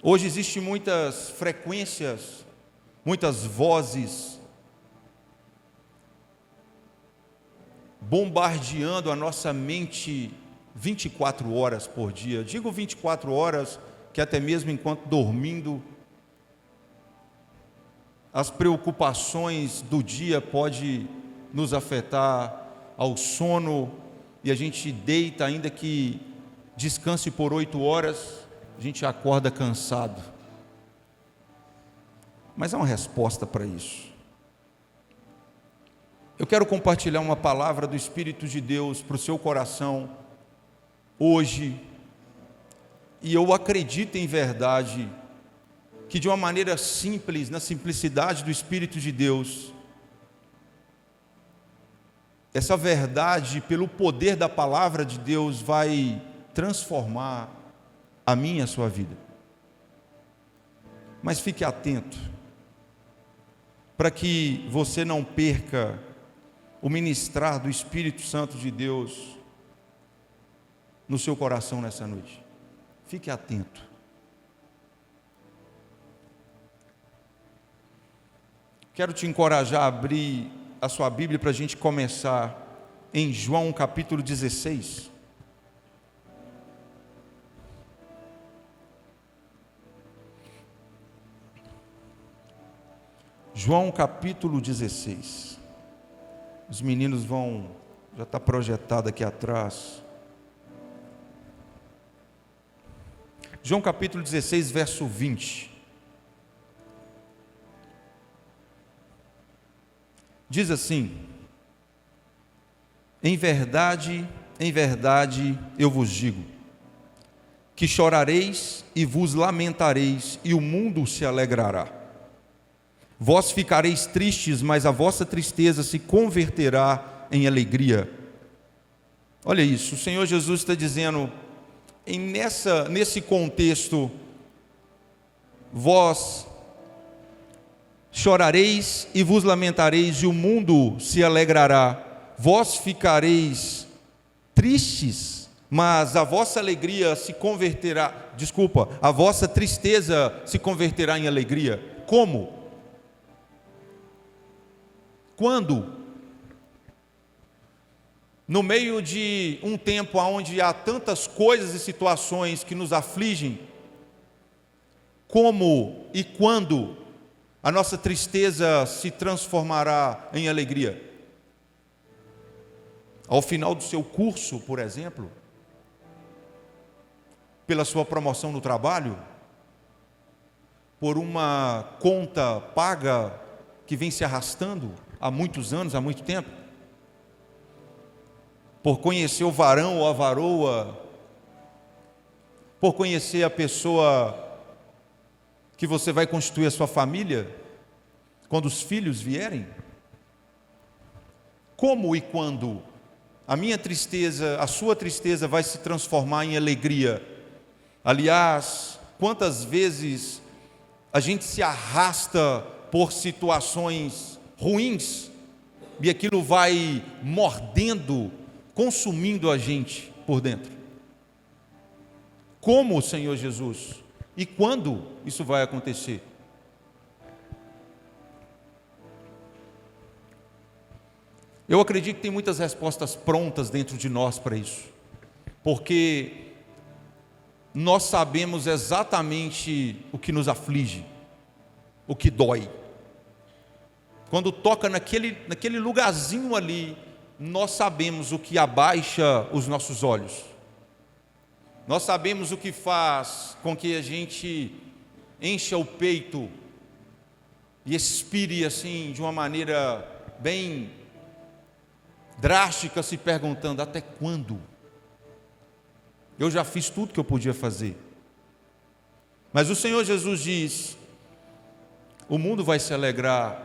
Hoje existem muitas frequências, muitas vozes bombardeando a nossa mente 24 horas por dia. Digo 24 horas, que até mesmo enquanto dormindo, as preocupações do dia podem nos afetar ao sono, e a gente deita, ainda que descanse por 8 horas, a gente acorda cansado. Mas há uma resposta para isso. Eu quero compartilhar uma palavra do Espírito de Deus para o seu coração hoje, e eu acredito em verdade que de uma maneira simples, na simplicidade do Espírito de Deus, essa verdade, pelo poder da palavra de Deus, vai transformar a minha e a sua vida. Mas fique atento, para que você não perca o ministrar do Espírito Santo de Deus no seu coração nessa noite. Fique atento. Quero te encorajar a abrir a sua Bíblia para a gente começar em João capítulo 16. João capítulo 16. Os meninos vão, já está projetado aqui atrás. João capítulo 16, verso 20. Diz assim: em verdade, eu vos digo, que chorareis e vos lamentareis, e o mundo se alegrará. Vós ficareis tristes, mas a vossa tristeza se converterá em alegria. Olha isso, o Senhor Jesus está dizendo, nesse contexto, vós chorareis e vos lamentareis, e o mundo se alegrará. Vós ficareis tristes, mas a vossa alegria se converterá, a vossa tristeza se converterá em alegria. Como? Quando? No meio de um tempo onde há tantas coisas e situações que nos afligem, como e quando a nossa tristeza se transformará em alegria? Ao final do seu curso, por exemplo, pela sua promoção no trabalho, por uma conta paga que vem se arrastando há muitos anos, há muito tempo, por conhecer o varão ou a varoa, por conhecer a pessoa que você vai constituir a sua família, quando os filhos vierem. Como e quando a minha tristeza, a sua tristeza vai se transformar em alegria? Aliás, quantas vezes a gente se arrasta por situações ruins, e aquilo vai mordendo, consumindo a gente por dentro. Como, Senhor Jesus? E quando isso vai acontecer? Eu acredito que tem muitas respostas prontas dentro de nós para isso, porque nós sabemos exatamente o que nos aflige, o que dói. Quando toca naquele lugarzinho ali, nós sabemos o que abaixa os nossos olhos. Nós sabemos o que faz com que a gente encha o peito e expire assim de uma maneira bem drástica, se perguntando: até quando? Eu já fiz tudo que eu podia fazer. Mas o Senhor Jesus diz: o mundo vai se alegrar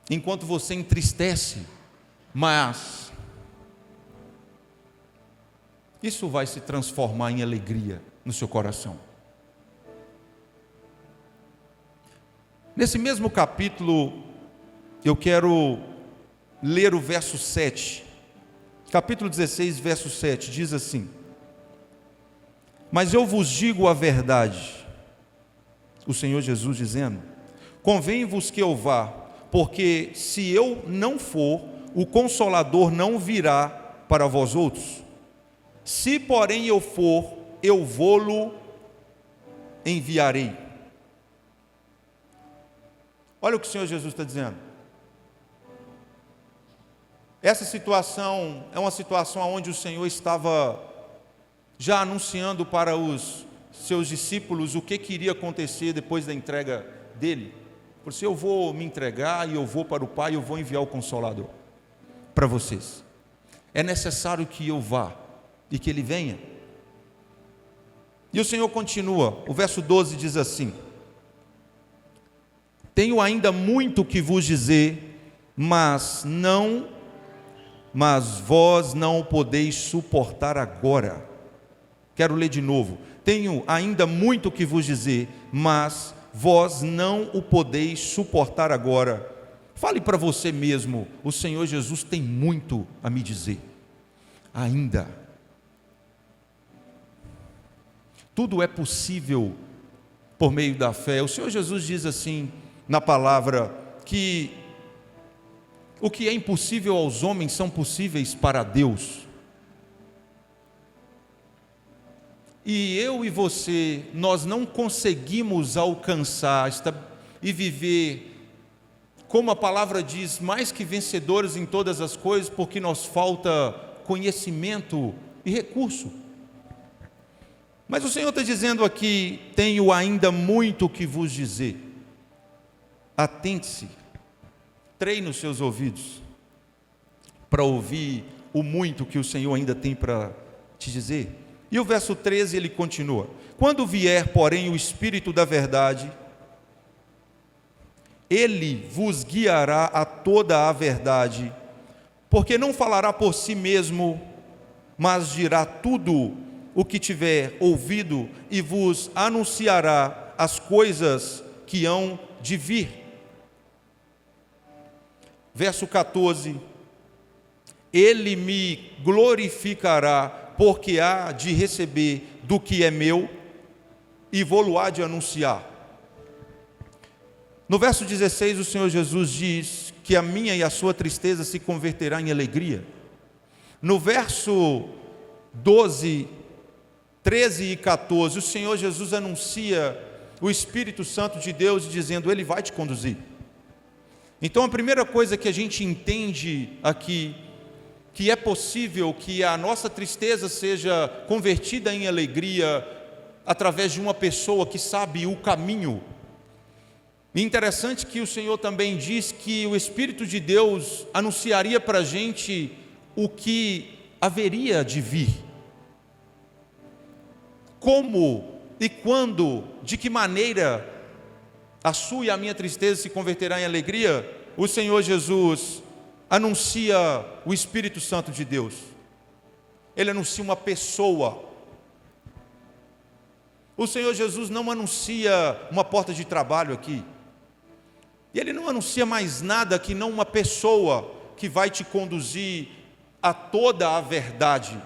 enquanto você entristece, mas isso vai se transformar em alegria no seu coração. Nesse mesmo capítulo, eu quero ler o verso 7, capítulo 16, verso 7, diz assim: Mas eu vos digo a verdade, o Senhor Jesus dizendo: convém-vos que eu vá, porque se eu não for, o Consolador não virá para vós outros. Se porém eu for, eu vou-lo enviarei. Olha o que o Senhor Jesus está dizendo. Essa situação é uma situação onde o Senhor estava já anunciando para os seus discípulos o que iria acontecer depois da entrega dele. Por isso eu vou me entregar e eu vou para o Pai e eu vou enviar o Consolador para vocês. É necessário que eu vá e que ele venha. E o Senhor continua, o verso 12 diz assim: tenho ainda muito que vos dizer, mas vós não o podeis suportar agora. Quero ler de novo. Tenho ainda muito que vos dizer, mas vós não o podeis suportar agora. Fale para você mesmo: o Senhor Jesus tem muito a me dizer. Ainda. Tudo é possível por meio da fé. O Senhor Jesus diz assim na palavra que o que é impossível aos homens são possíveis para Deus. E eu e você, nós não conseguimos alcançar e viver, como a palavra diz, mais que vencedores em todas as coisas, porque nos falta conhecimento e recurso. Mas o Senhor está dizendo aqui: tenho ainda muito que vos dizer. Atente-se, treine os seus ouvidos para ouvir o muito que o Senhor ainda tem para te dizer. E o verso 13 ele continua: quando vier, porém, o Espírito da verdade, ele vos guiará a toda a verdade, porque não falará por si mesmo, mas dirá tudo o que tiver ouvido e vos anunciará as coisas que hão de vir. Verso 14: ele me glorificará, porque há de receber do que é meu e vou-lo há de anunciar. No verso 16 o Senhor Jesus diz que a minha e a sua tristeza se converterá em alegria. No verso 12, 13 e 14 o Senhor Jesus anuncia o Espírito Santo de Deus dizendo: ele vai te conduzir. Então a primeira coisa que a gente entende aqui, que é possível que a nossa tristeza seja convertida em alegria através de uma pessoa que sabe o caminho. E interessante que o Senhor também diz que o Espírito de Deus anunciaria para a gente o que haveria de vir. Como e quando, de que maneira a sua e a minha tristeza se converterá em alegria? O Senhor Jesus anuncia o Espírito Santo de Deus. Ele anuncia uma pessoa. O Senhor Jesus não anuncia uma porta de trabalho aqui. E Ele não anuncia mais nada que não uma pessoa que vai te conduzir a toda a verdade.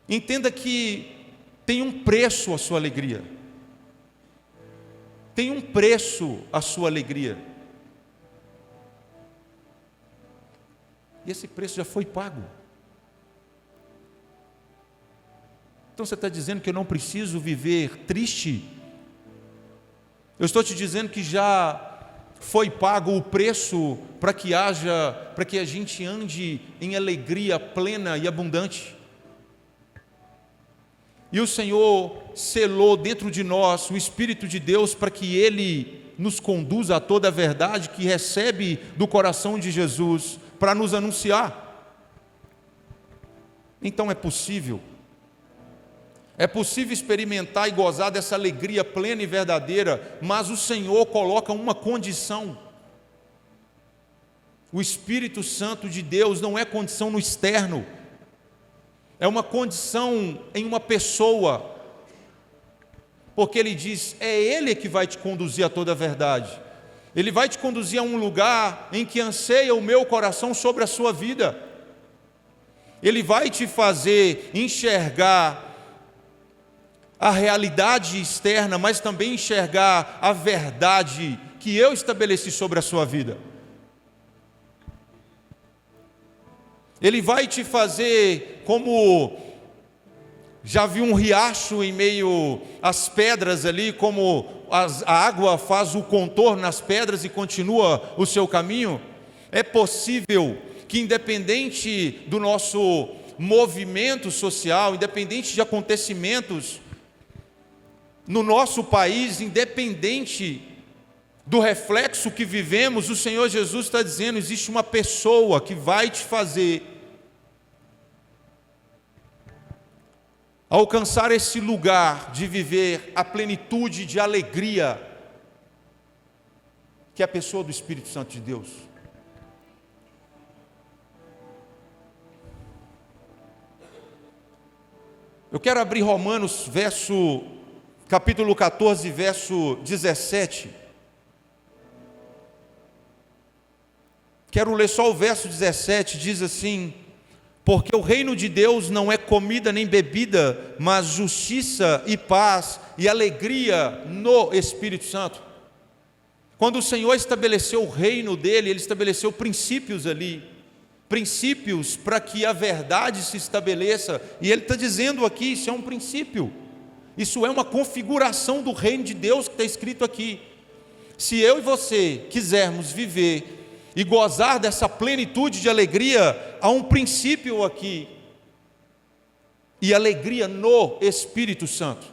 Entenda que tem um preço a sua alegria. Tem um preço a sua alegria. E esse preço já foi pago. Então você está dizendo que eu não preciso viver triste? Eu estou te dizendo que já foi pago o preço para que a gente ande em alegria plena e abundante. E o Senhor selou dentro de nós o Espírito de Deus para que Ele nos conduza a toda a verdade que recebe do coração de Jesus para nos anunciar. Então é possível experimentar e gozar dessa alegria plena e verdadeira, mas o Senhor coloca uma condição. O Espírito Santo de Deus não é condição no externo, é uma condição em uma pessoa, porque Ele diz: é Ele que vai te conduzir a toda a verdade. Ele vai te conduzir a um lugar em que anseia o meu coração sobre a sua vida. Ele vai te fazer enxergar a realidade externa, mas também enxergar a verdade que eu estabeleci sobre a sua vida. Ele vai te fazer como já viu um riacho em meio às pedras ali, como a água faz o contorno nas pedras e continua o seu caminho. É possível que, independente do nosso movimento social, independente de acontecimentos no nosso país, independente do reflexo que vivemos, o Senhor Jesus está dizendo: existe uma pessoa que vai te fazer alcançar esse lugar de viver a plenitude de alegria, que é a pessoa do Espírito Santo de Deus. Eu quero abrir Romanos, capítulo 14, verso 17. Quero ler só o verso 17, diz assim: porque o reino de Deus não é comida nem bebida, mas justiça e paz e alegria no Espírito Santo. Quando o Senhor estabeleceu o reino dele, Ele estabeleceu princípios ali, princípios para que a verdade se estabeleça, e Ele está dizendo aqui, isso é um princípio, isso é uma configuração do reino de Deus que está escrito aqui. Se eu e você quisermos viver e gozar dessa plenitude de alegria, há um princípio aqui, e alegria no Espírito Santo,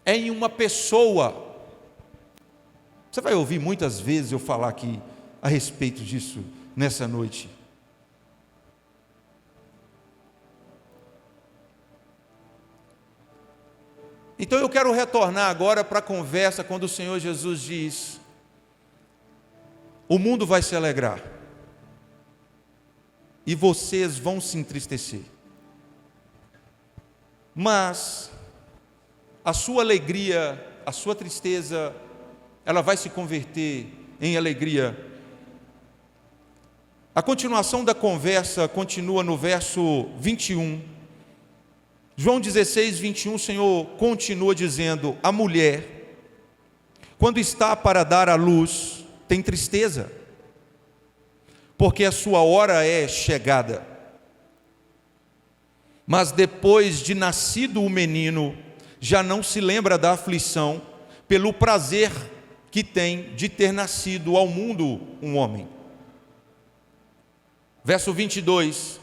é em uma pessoa. Você vai ouvir muitas vezes eu falar aqui a respeito disso nessa noite. Então eu quero retornar agora para a conversa quando o Senhor Jesus diz: o mundo vai se alegrar e vocês vão se entristecer, mas a sua alegria, a sua tristeza, ela vai se converter em alegria. A continuação da conversa continua no verso 21. João 16, 21, o Senhor continua dizendo: a mulher, quando está para dar à luz, tem tristeza, porque a sua hora é chegada. Mas depois de nascido o menino, já não se lembra da aflição, pelo prazer que tem de ter nascido ao mundo um homem. Verso 22,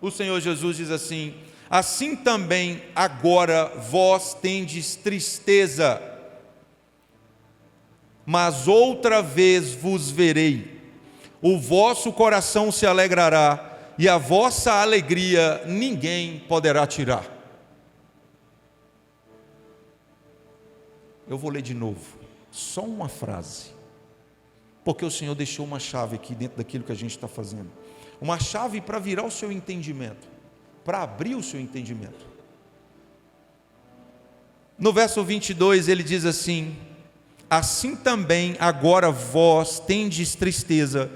o Senhor Jesus diz assim: assim também agora vós tendes tristeza, mas outra vez vos verei, o vosso coração se alegrará, e a vossa alegria ninguém poderá tirar. Eu vou ler de novo, só uma frase, porque o Senhor deixou uma chave aqui dentro daquilo que a gente está fazendo, uma chave para virar o seu entendimento, para abrir o seu entendimento. No verso 22 ele diz assim: assim também agora vós tendes tristeza,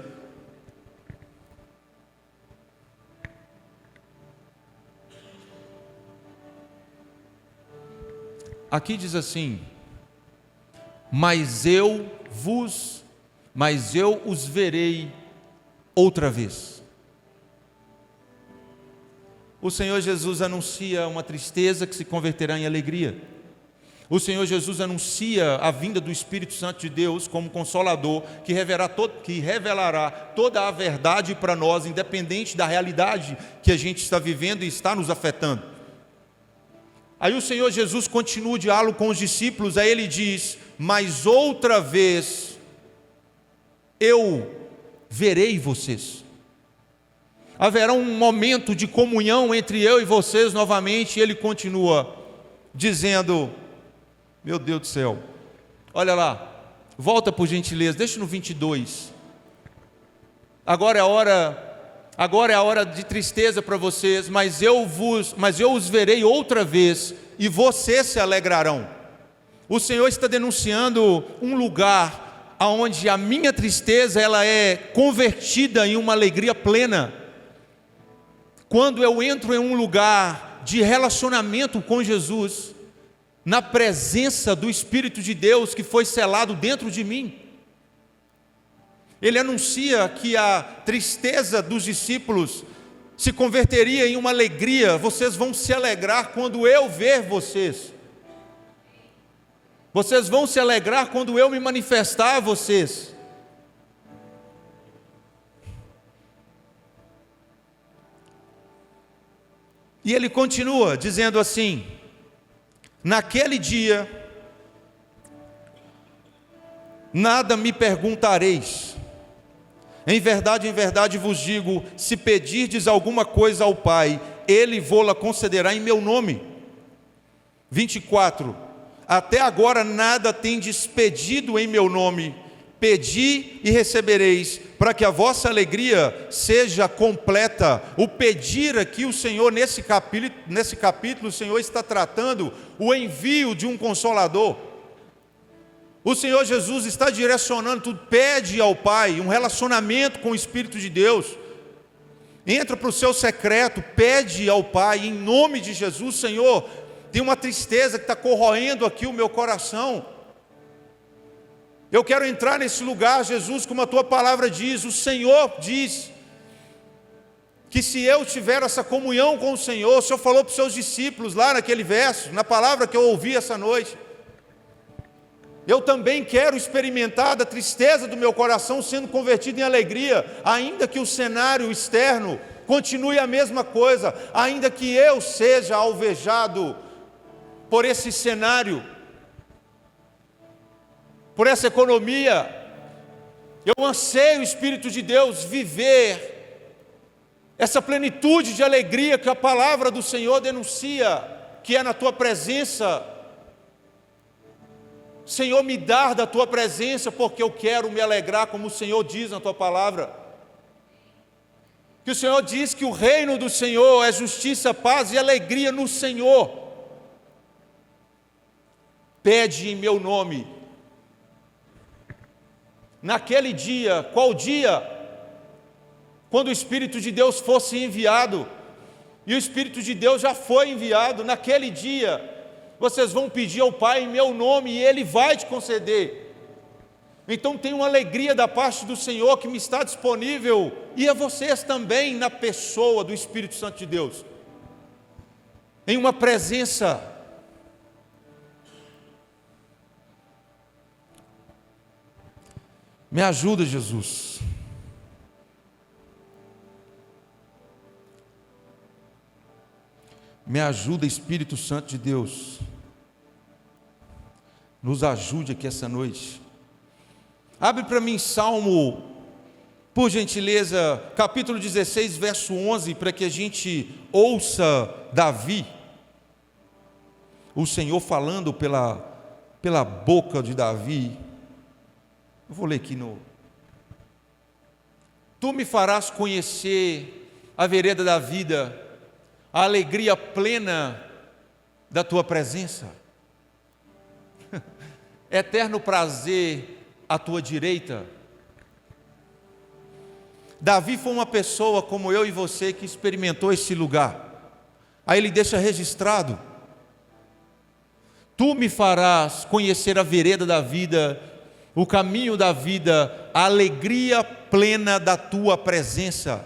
aqui diz assim: mas eu os verei outra vez. O Senhor Jesus anuncia uma tristeza que se converterá em alegria. O Senhor Jesus anuncia a vinda do Espírito Santo de Deus como Consolador, que revelará toda a verdade para nós, independente da realidade que a gente está vivendo e está nos afetando. Aí o Senhor Jesus continua o diálogo com os discípulos, aí Ele diz: mas outra vez eu verei vocês. Haverá um momento de comunhão entre eu e vocês novamente. E Ele continua dizendo: meu Deus do céu, olha lá, volta por gentileza, deixa no 22. Agora é a hora de tristeza para vocês, mas eu os verei outra vez, e vocês se alegrarão. O Senhor está denunciando um lugar onde a minha tristeza ela é convertida em uma alegria plena. quando eu entro em um lugar de relacionamento com Jesus, na presença do Espírito de Deus que foi selado dentro de mim. Ele anuncia que a tristeza dos discípulos se converteria em uma alegria. Vocês vão se alegrar quando eu ver vocês. Vocês vão se alegrar quando eu me manifestar a vocês. E ele continua dizendo assim: naquele dia, nada me perguntareis. Em verdade vos digo, se pedirdes alguma coisa ao Pai, Ele vô-la concederá em meu nome. 24. Até agora nada tendes pedido em meu nome. Pedi e recebereis, para que a vossa alegria seja completa. O pedir aqui, o Senhor, nesse capítulo, o Senhor está tratando o envio de um Consolador. O Senhor Jesus está direcionando tudo. Pede ao Pai um relacionamento com o Espírito de Deus. Entra para o seu secreto, pede ao Pai, em nome de Jesus. Senhor, tem uma tristeza que está corroendo aqui o meu coração. Eu quero entrar nesse lugar, Jesus, como a tua palavra diz. O Senhor diz que se eu tiver essa comunhão com o Senhor, o Senhor falou para os seus discípulos lá naquele verso, na palavra que eu ouvi essa noite, eu também quero experimentar da tristeza do meu coração sendo convertido em alegria, ainda que o cenário externo continue a mesma coisa, ainda que eu seja alvejado por esse cenário, por essa economia. Eu anseio o Espírito de Deus viver essa plenitude de alegria que a palavra do Senhor denuncia, que é na tua presença. Senhor, me dar da tua presença, porque eu quero me alegrar, como o Senhor diz na tua palavra. Que o Senhor diz que o reino do Senhor é justiça, paz e alegria no Senhor. Pede em meu nome. Naquele dia, qual dia? Quando o Espírito de Deus fosse enviado, e o Espírito de Deus já foi enviado. Naquele dia, vocês vão pedir ao Pai em meu nome, e Ele vai te conceder. Então tem uma alegria da parte do Senhor que me está disponível, e a vocês também, na pessoa do Espírito Santo de Deus, em uma presença. Me ajuda, Jesus. Me ajuda, Espírito Santo de Deus. Nos ajude aqui essa noite. Abre para mim Salmo, por gentileza, capítulo 16, verso 11, para que a gente ouça Davi, o Senhor falando pela boca de Davi. Eu vou ler aqui Tu me farás conhecer a vereda da vida, a alegria plena da tua presença. Eterno prazer à tua direita. Davi foi uma pessoa como eu e você que experimentou esse lugar. Aí ele deixa registrado: Tu me farás conhecer a vereda da vida, o caminho da vida, a alegria plena da tua presença.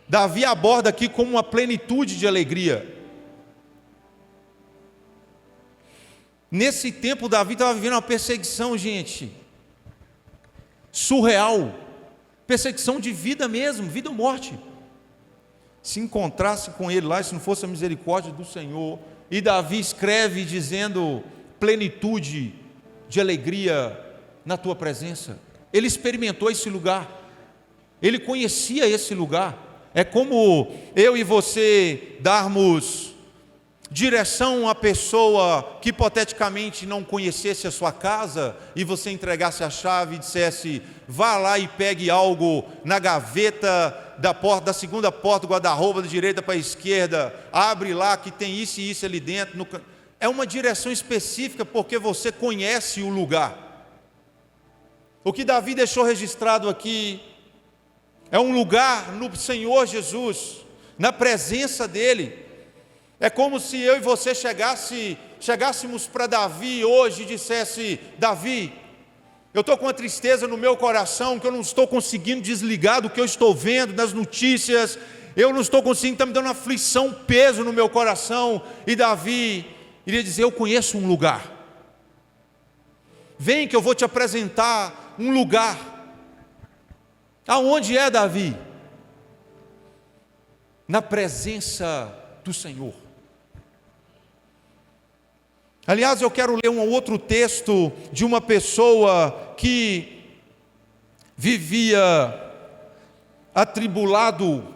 Davi aborda aqui como uma plenitude de alegria. Nesse tempo, Davi estava vivendo uma perseguição, gente, surreal, perseguição de vida mesmo, vida ou morte. Se encontrasse com ele lá, se não fosse a misericórdia do Senhor, e Davi escreve dizendo plenitude de alegria na tua presença. Ele experimentou esse lugar, ele conhecia esse lugar. É como eu e você darmos direção a uma pessoa que hipoteticamente não conhecesse a sua casa, e você entregasse a chave e dissesse: vá lá e pegue algo na gaveta da segunda porta do guarda-roupa, da direita para a esquerda, abre lá que tem isso e isso ali dentro. É uma direção específica, porque você conhece o lugar. O que Davi deixou registrado aqui é um lugar no Senhor Jesus, na presença dEle. É como se eu e você chegássemos para Davi hoje e dissesse: Davi, eu estou com uma tristeza no meu coração, que eu não estou conseguindo desligar do que eu estou vendo nas notícias, eu não estou conseguindo, está me dando aflição, um peso no meu coração. E Davi iria dizer: eu conheço um lugar, vem que eu vou te apresentar um lugar. Aonde é, Davi? Na presença do Senhor. Aliás, eu quero ler um outro texto de uma pessoa que vivia atribulado,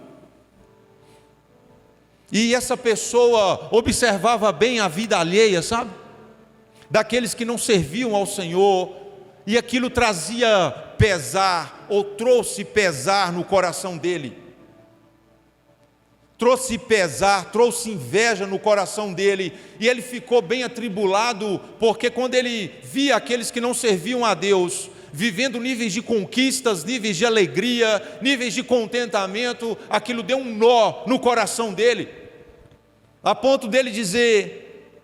e essa pessoa observava bem a vida alheia, sabe? Daqueles que não serviam ao Senhor, e aquilo trazia pesar, ou trouxe pesar no coração dele. Trouxe pesar, trouxe inveja no coração dele, e ele ficou bem atribulado, porque quando ele via aqueles que não serviam a Deus, vivendo níveis de conquistas, níveis de alegria, níveis de contentamento, aquilo deu um nó no coração dele, a ponto dele dizer: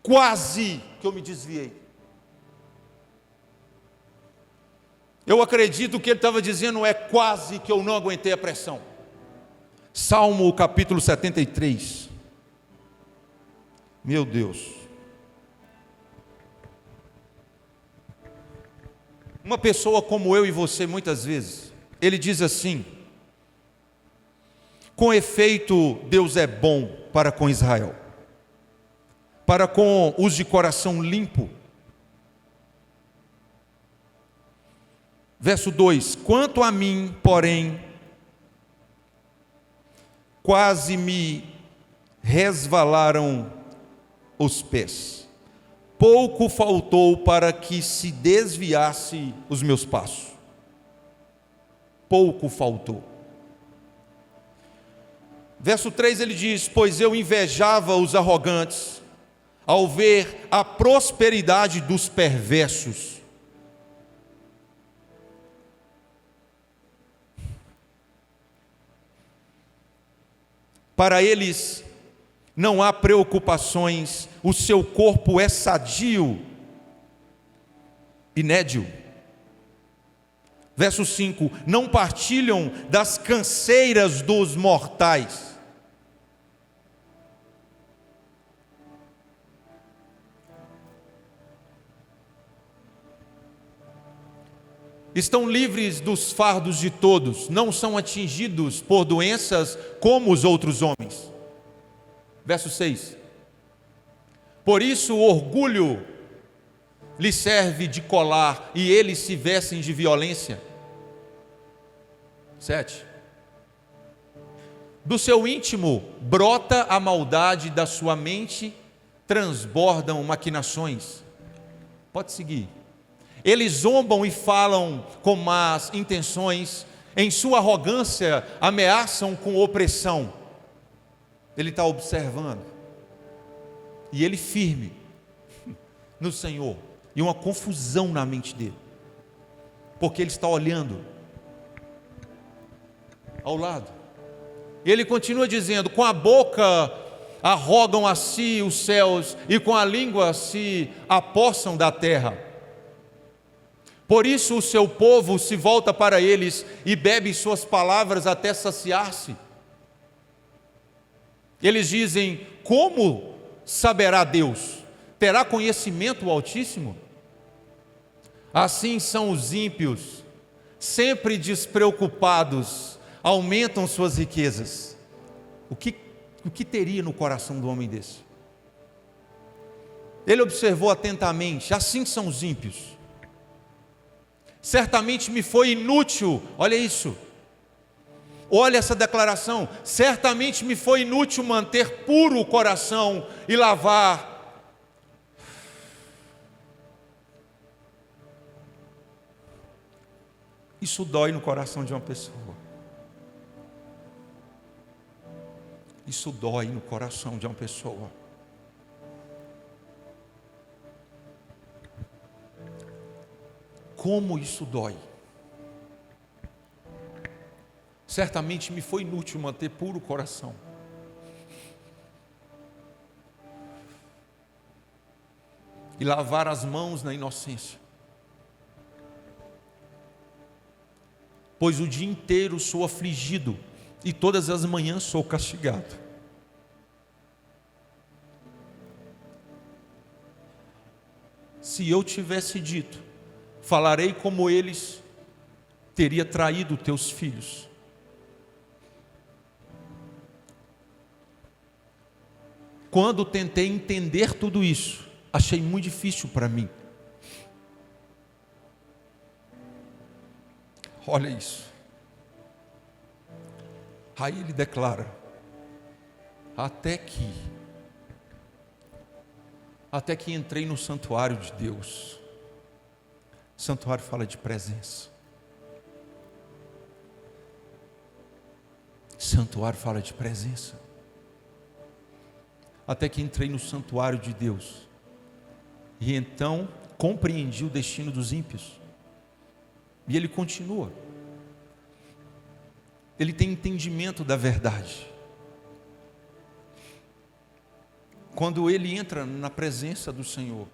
quase que eu me desviei. Eu acredito que ele estava dizendo é quase que eu não aguentei a pressão. Salmo capítulo 73. Meu Deus. Uma pessoa como eu e você, muitas vezes, ele diz assim: com efeito, Deus é bom para com Israel, para com os de coração limpo. Verso 2: quanto a mim, porém, quase me resvalaram os pés, pouco faltou para que se desviasse os meus passos. Pouco faltou. Verso 3 ele diz: pois eu invejava os arrogantes, ao ver a prosperidade dos perversos. Para eles não há preocupações, o seu corpo é sadio e nédio. Verso 5: não partilham das canseiras dos mortais. Estão livres dos fardos de todos, não são atingidos por doenças como os outros homens. Verso 6: por isso o orgulho lhe serve de colar, e eles se vestem de violência. 7: do seu íntimo brota a maldade, da sua mente transbordam maquinações. Pode seguir. Eles zombam e falam com más intenções, em sua arrogância ameaçam com opressão. Ele está observando, e ele firme no Senhor, e uma confusão na mente dele, porque ele está olhando ao lado. E ele continua dizendo: com a boca arrogam a si os céus, e com a língua se apossam da terra. Por isso o seu povo se volta para eles e bebe suas palavras até saciar-se. Eles dizem: como saberá Deus? Terá conhecimento o Altíssimo? Assim são os ímpios, sempre despreocupados, aumentam suas riquezas. O que teria no coração do homem desse? Ele observou atentamente: assim são os ímpios. Certamente me foi inútil, olha isso, olha essa declaração: certamente me foi inútil manter puro o coração e lavar. Isso dói no coração de uma pessoa. Isso dói no coração de uma pessoa. Como isso dói. certamente me foi inútil manter puro o coração. E lavar as mãos na inocência. Pois o dia inteiro sou afligido, e todas as manhãs sou castigado. Se eu tivesse dito, falarei como eles, teria traído teus filhos. Quando tentei entender tudo isso, achei muito difícil para mim. Olha isso. Aí ele declara: até que entrei no santuário de Deus. Santuário fala de presença. Santuário fala de presença. Até que entrei no santuário de Deus, e então compreendi o destino dos ímpios. E ele continua. Ele tem entendimento da verdade. Quando ele entra na presença do Senhor,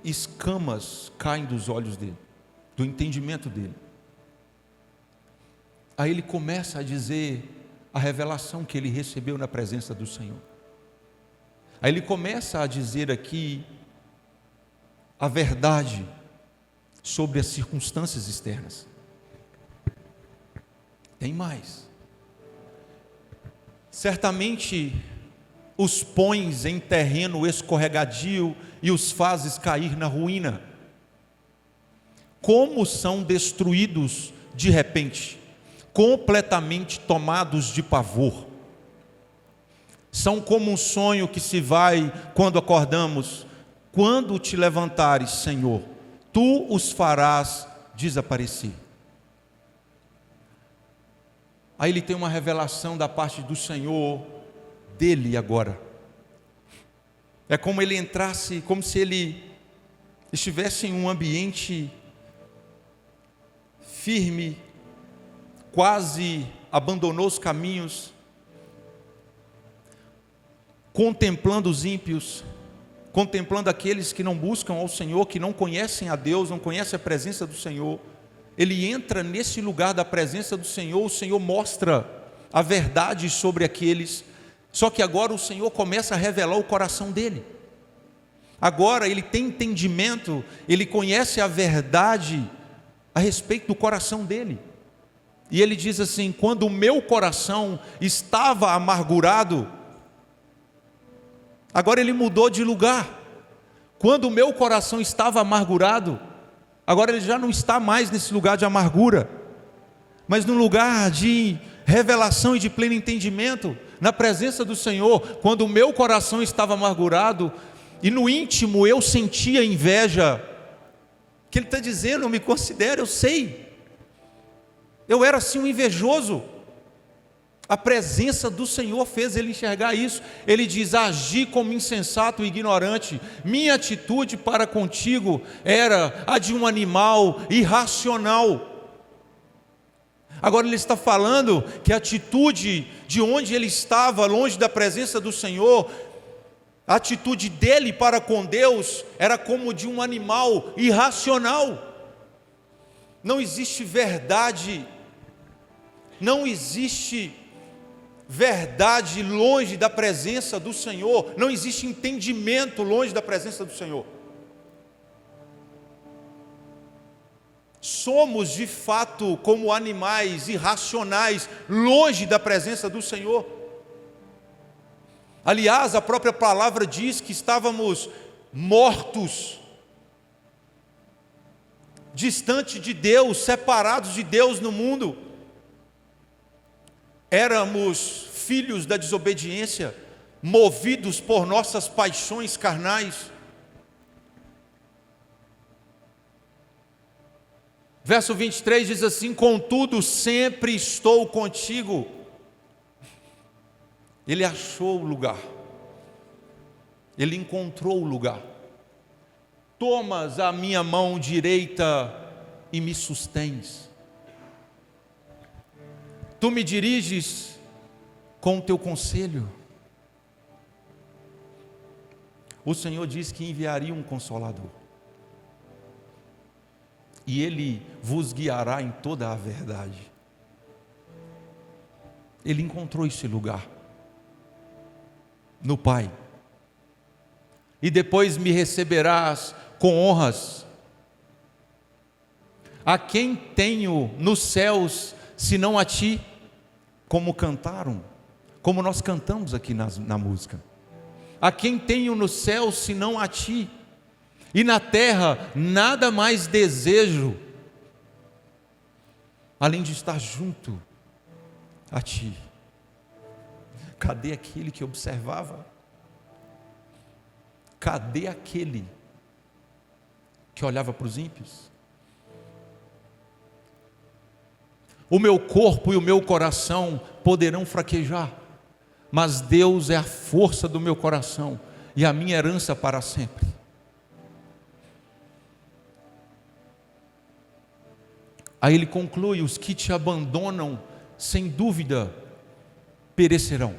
escamas caem dos olhos dele, do entendimento dele. Aí ele começa a dizer a revelação que ele recebeu na presença do Senhor. Aí ele começa a dizer aqui a verdade sobre as circunstâncias externas. Tem mais. Certamente os pões em terreno escorregadio e os fazes cair na ruína. Como são destruídos de repente, completamente tomados de pavor. São como um sonho que se vai quando acordamos. Quando te levantares, Senhor, tu os farás desaparecer. Aí ele tem uma revelação da parte do Senhor, dele agora. É como ele entrasse, como se ele estivesse em um ambiente firme, quase abandonou os caminhos, contemplando os ímpios, contemplando aqueles que não buscam ao Senhor, que não conhecem a Deus, não conhecem a presença do Senhor. Ele entra nesse lugar da presença do Senhor, o Senhor mostra a verdade sobre aqueles, só que agora o Senhor começa a revelar o coração dele. Agora ele tem entendimento, ele conhece a verdade a respeito do coração dele. E ele diz assim: quando o meu coração estava amargurado, agora ele mudou de lugar. Quando o meu coração estava amargurado, agora ele já não está mais nesse lugar de amargura, mas no lugar de revelação e de pleno entendimento, na presença do Senhor. Quando o meu coração estava amargurado, e no íntimo eu sentia inveja, que ele está dizendo, eu me considero, eu sei, eu era assim um invejoso. A presença do Senhor fez ele enxergar isso. Ele diz: agi como insensato e ignorante. Minha atitude para contigo era a de um animal irracional. Agora ele está falando que a atitude de onde ele estava, longe da presença do Senhor, a atitude dele para com Deus era como de um animal irracional. Não existe verdade, não existe verdade longe da presença do Senhor, não existe entendimento longe da presença do Senhor. Somos de fato como animais irracionais, longe da presença do Senhor. Aliás, a própria palavra diz que estávamos mortos, distante de Deus, separados de Deus no mundo. Éramos filhos da desobediência, movidos por nossas paixões carnais. Verso 23 diz assim: contudo sempre estou contigo. Ele achou o lugar, ele encontrou o lugar. Tomas a minha mão direita e me sustens. Tu me diriges com o teu conselho. O Senhor diz que enviaria um Consolador, e Ele vos guiará em toda a verdade. Ele encontrou esse lugar no Pai. E depois me receberás com honras. A quem tenho nos céus, senão a ti? Como cantaram, como nós cantamos aqui na música. A quem tenho nos céus, senão a ti? E na terra, nada mais desejo, além de estar junto a ti. Cadê aquele que observava? Cadê aquele que olhava para os ímpios? O meu corpo e o meu coração poderão fraquejar, mas Deus é a força do meu coração e a minha herança para sempre. Aí ele conclui: os que te abandonam, sem dúvida, perecerão.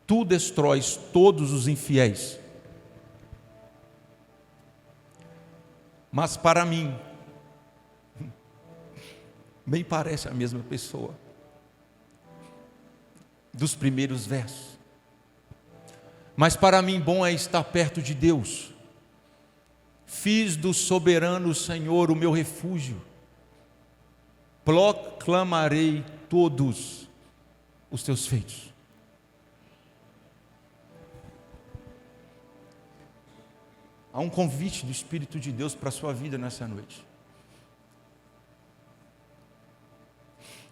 Tu destróis todos os infiéis. Mas para mim, bem parece a mesma pessoa dos primeiros versos. Mas para mim bom é estar perto de Deus. Fiz do soberano Senhor o meu refúgio. Proclamarei todos os teus feitos. Há um convite do Espírito de Deus para a sua vida nessa noite.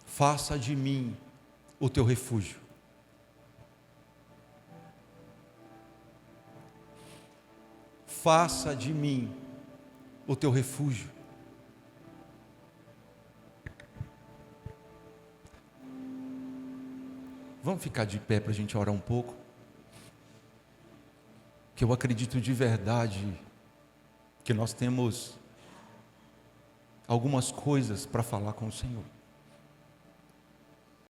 Faça de mim o teu refúgio. Faça de mim o teu refúgio. Vamos ficar de pé para a gente orar um pouco? Que eu acredito de verdade que nós temos algumas coisas para falar com o Senhor.